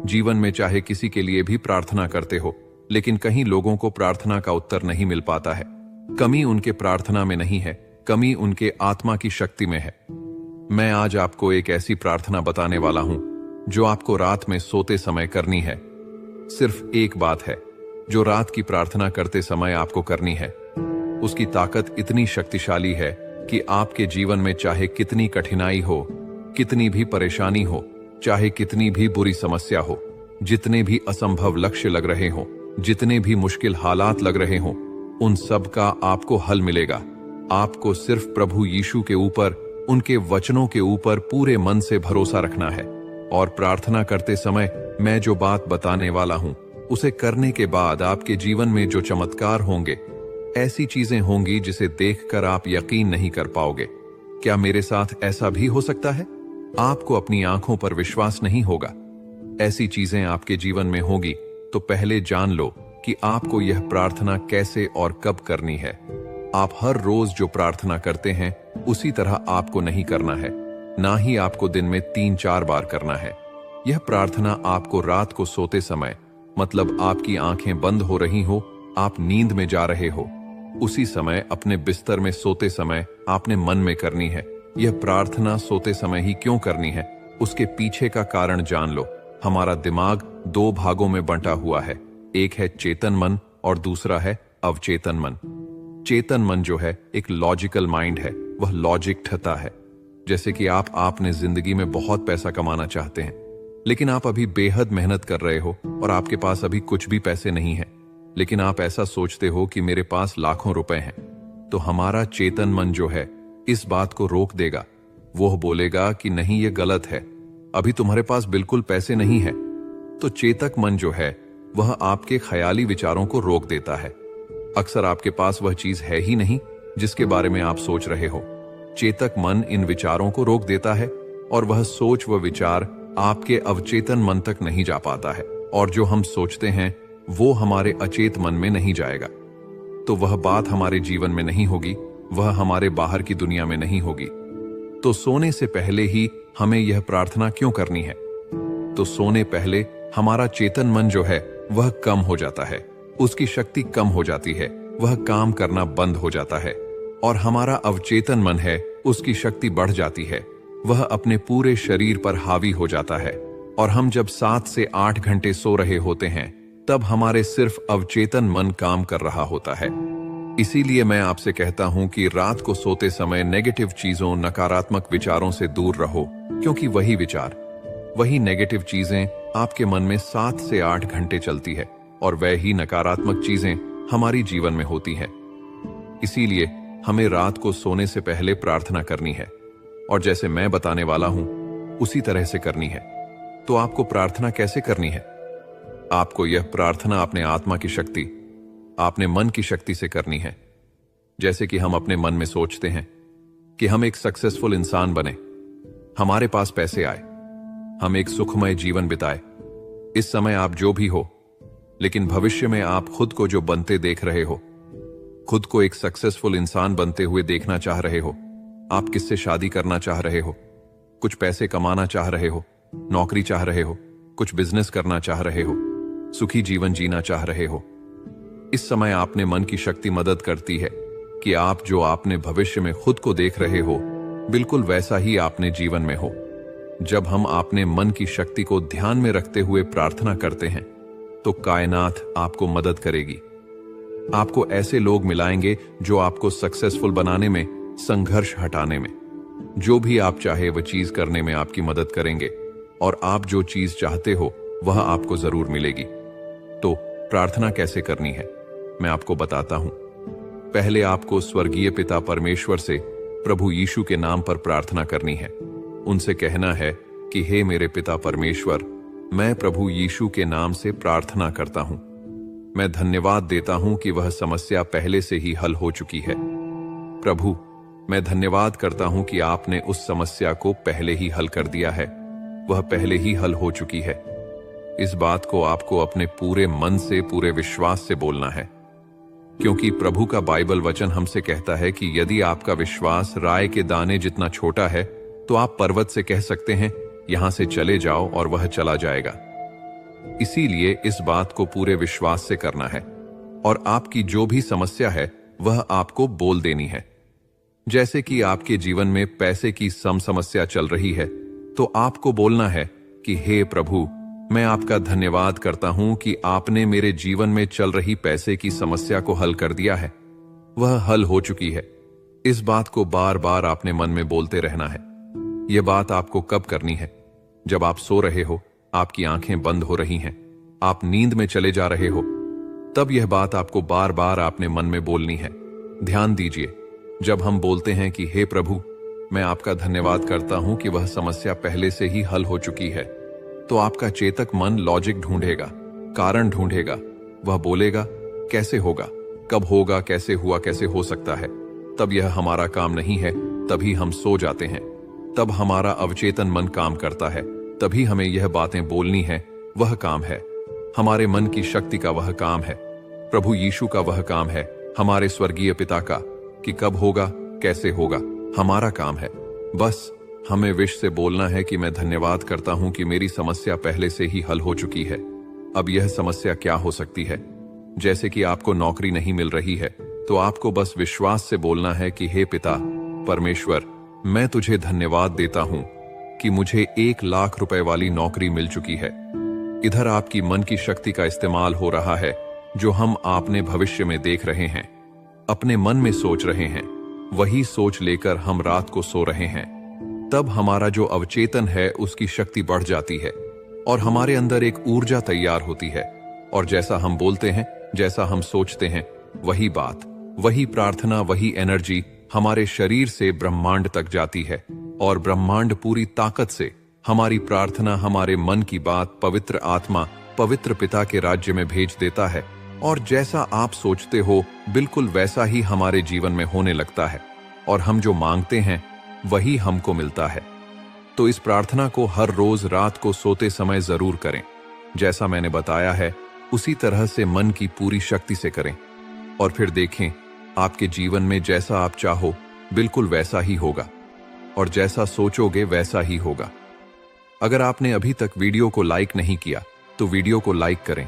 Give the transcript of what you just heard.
जीवन में चाहे किसी के लिए भी प्रार्थना करते हो, लेकिन कहीं लोगों को प्रार्थना का उत्तर नहीं मिल पाता है। कमी उनके प्रार्थना में नहीं है, कमी उनके आत्मा की शक्ति में है। मैं आज आपको एक ऐसी प्रार्थना बताने वाला हूं जो आपको रात में सोते समय करनी है। सिर्फ एक बात है जो रात की प्रार्थना करते समय आपको करनी है। उसकी ताकत इतनी शक्तिशाली है कि आपके जीवन में चाहे कितनी कठिनाई हो, कितनी भी परेशानी हो, चाहे कितनी भी बुरी समस्या हो, जितने भी असंभव लक्ष्य लग रहे हो, जितने भी मुश्किल हालात लग रहे हो, उन सब का आपको हल मिलेगा। आपको सिर्फ प्रभु यीशु के ऊपर, उनके वचनों के ऊपर पूरे मन से भरोसा रखना है। और प्रार्थना करते समय मैं जो बात बताने वाला हूं, उसे करने के बाद आपके जीवन में जो चमत्कार होंगे, ऐसी चीजें होंगी जिसे देखकर आप यकीन नहीं कर पाओगे। क्या मेरे साथ ऐसा भी हो सकता है? आपको अपनी आंखों पर विश्वास नहीं होगा। ऐसी चीजें आपके जीवन में होगी तो पहले जान लो कि आपको यह प्रार्थना कैसे और कब करनी है। आप हर रोज जो प्रार्थना करते हैं उसी तरह आपको नहीं करना है, ना ही आपको दिन में 3-4 बार करना है। यह प्रार्थना आपको रात को सोते समय, मतलब आपकी आंखें बंद हो रही हो, आप नींद में जा रहे हो, उसी समय अपने बिस्तर में सोते समय आपने मन में करनी है। यह प्रार्थना सोते समय ही क्यों करनी है, उसके पीछे का कारण जान लो। हमारा दिमाग 2 भागों में बंटा हुआ है, एक है चेतन मन और दूसरा है अवचेतन मन। चेतन मन जो है एक लॉजिकल माइंड है, वह लॉजिक ठता है। जैसे कि आपने जिंदगी में बहुत पैसा कमाना चाहते हैं, लेकिन आप अभी बेहद मेहनत कर रहे हो और आपके पास अभी कुछ भी पैसे नहीं है, लेकिन आप ऐसा सोचते हो कि मेरे पास लाखों रुपए हैं। तो हमारा चेतन मन जो है इस बात को रोक देगा। वो बोलेगा कि नहीं, ये गलत है, अभी तुम्हारे पास बिल्कुल पैसे नहीं है। तो चेतक मन जो है वह आपके ख्याली विचारों को रोक देता है। अक्सर आपके पास वह चीज है ही नहीं जिसके बारे में आप सोच रहे हो। चेतक मन इन विचारों को रोक देता है और वह सोच व विचार आपके अवचेतन मन तक नहीं जा पाता है, और जो हम सोचते हैं वो हमारे अचेत मन में नहीं जाएगा। तो वह बात हमारे जीवन में नहीं होगी, वह हमारे बाहर की दुनिया में नहीं होगी। तो सोने से पहले ही हमें यह प्रार्थना क्यों करनी है? तो सोने पहले हमारा चेतन मन जो है वह कम हो जाता है, उसकी शक्ति कम हो जाती है, वह काम करना बंद हो जाता है। और हमारा अवचेतन मन है, उसकी शक्ति बढ़ जाती है, वह अपने पूरे शरीर पर हावी हो जाता है। और हम जब 7 से 8 घंटे सो रहे होते हैं, तब हमारे सिर्फ अवचेतन मन काम कर रहा होता है। इसीलिए मैं आपसे कहता हूं कि रात को सोते समय नेगेटिव चीजों, नकारात्मक विचारों से दूर रहो, क्योंकि वही विचार, वही नेगेटिव चीजें आपके मन में 7 से 8 घंटे चलती है और वही नकारात्मक चीजें हमारी जीवन में होती हैं। इसीलिए हमें रात को सोने से पहले प्रार्थना करनी है, और जैसे मैं बताने वाला हूं उसी तरह से करनी है। तो आपको प्रार्थना कैसे करनी है? आपको यह प्रार्थना अपने आत्मा की शक्ति, अपने मन की शक्ति से करनी है। जैसे कि हम अपने मन में सोचते हैं कि हम एक सक्सेसफुल इंसान बने, हमारे पास पैसे आए, हम एक सुखमय जीवन बिताए। इस समय आप जो भी हो, लेकिन भविष्य में आप खुद को जो बनते देख रहे हो, खुद को एक सक्सेसफुल इंसान बनते हुए देखना चाह रहे हो। आप किससे शादी करना चाह रहे हो, कुछ पैसे कमाना चाह रहे हो, नौकरी चाह रहे हो, कुछ बिजनेस करना चाह रहे हो, सुखी जीवन जीना चाह रहे हो। इस समय आपने मन की शक्ति मदद करती है कि आप जो आपने भविष्य में खुद को देख रहे हो, बिल्कुल वैसा ही आपने जीवन में हो। जब हम अपने मन की शक्ति को ध्यान में रखते हुए प्रार्थना करते हैं, तो कायनात आपको मदद करेगी। आपको ऐसे लोग मिलाएंगे जो आपको सक्सेसफुल बनाने में, संघर्ष हटाने में, जो भी आप चाहे वह चीज करने में आपकी मदद करेंगे, और आप जो चीज चाहते हो वह आपको जरूर मिलेगी। तो प्रार्थना कैसे करनी है मैं आपको बताता हूं। पहले आपको स्वर्गीय पिता परमेश्वर से प्रभु यीशु के नाम पर प्रार्थना करनी है। उनसे कहना है कि हे मेरे पिता परमेश्वर, मैं प्रभु यीशु के नाम से प्रार्थना करता हूं। मैं धन्यवाद देता हूं कि वह समस्या पहले से ही हल हो चुकी है। प्रभु, मैं धन्यवाद करता हूं कि आपने उस समस्या को पहले ही हल कर दिया है, वह पहले ही हल हो चुकी है। इस बात को आपको अपने पूरे मन से, पूरे विश्वास से बोलना है, क्योंकि प्रभु का बाइबल वचन हमसे कहता है कि यदि आपका विश्वास राय के दाने जितना छोटा है, तो आप पर्वत से कह सकते हैं, यहां से चले जाओ, और वह चला जाएगा। इसीलिए इस बात को पूरे विश्वास से करना है और आपकी जो भी समस्या है वह आपको बोल देनी है। जैसे कि आपके जीवन में पैसे की समस्या चल रही है, तो आपको बोलना है कि हे प्रभु, मैं आपका धन्यवाद करता हूं कि आपने मेरे जीवन में चल रही पैसे की समस्या को हल कर दिया है। वह हल हो चुकी है। इस बात को बार बार आपने मन में बोलते रहना है। यह बात आपको कब करनी है? जब आप सो रहे हो, आपकी आंखें बंद हो रही हैं, आप नींद में चले जा रहे हो, तब यह बात आपको बार बार आपने मन में बोलनी है। ध्यान दीजिए, जब हम बोलते हैं कि हे प्रभु, मैं आपका धन्यवाद करता हूं कि वह समस्या पहले से ही हल हो चुकी है, तो आपका चेतक मन लॉजिक ढूंढेगा, कारण ढूंढेगा। वह बोलेगा कैसे होगा, कब होगा, कैसे हुआ, कैसे हो सकता है। तब यह हमारा काम नहीं है, तभी हम सो जाते हैं। तब हमारा अवचेतन मन काम करता है, तभी हमें यह बातें बोलनी है। वह काम है हमारे मन की शक्ति का, वह काम है प्रभु यीशु का, वह काम है हमारे स्वर्गीय पिता का कि कब होगा, कैसे होगा। हमारा काम है बस हमें विश से बोलना है कि मैं धन्यवाद करता हूं कि मेरी समस्या पहले से ही हल हो चुकी है। अब यह समस्या क्या हो सकती है? जैसे कि आपको नौकरी नहीं मिल रही है, तो आपको बस विश्वास से बोलना है कि हे पिता परमेश्वर, मैं तुझे धन्यवाद देता हूं कि मुझे 1 लाख रुपए वाली नौकरी मिल चुकी है। इधर आपकी मन की शक्ति का इस्तेमाल हो रहा है, जो हम आपने भविष्य में देख रहे हैं, अपने मन में सोच रहे हैं, वही सोच लेकर हम रात को सो रहे हैं। तब हमारा जो अवचेतन है उसकी शक्ति बढ़ जाती है और हमारे अंदर एक ऊर्जा तैयार होती है, और जैसा हम बोलते हैं, जैसा हम सोचते हैं, वही बात, वही प्रार्थना, वही एनर्जी हमारे शरीर से ब्रह्मांड तक जाती है, और ब्रह्मांड पूरी ताकत से हमारी प्रार्थना, हमारे मन की बात पवित्र आत्मा, पवित्र पिता के राज्य में भेज देता है, और जैसा आप सोचते हो बिल्कुल वैसा ही हमारे जीवन में होने लगता है, और हम जो मांगते हैं वही हमको मिलता है। तो इस प्रार्थना को हर रोज रात को सोते समय जरूर करें। जैसा मैंने बताया है उसी तरह से मन की पूरी शक्ति से करें, और फिर देखें आपके जीवन में जैसा आप चाहो बिल्कुल वैसा ही होगा, और जैसा सोचोगे वैसा ही होगा। अगर आपने अभी तक वीडियो को लाइक नहीं किया तो वीडियो को लाइक करें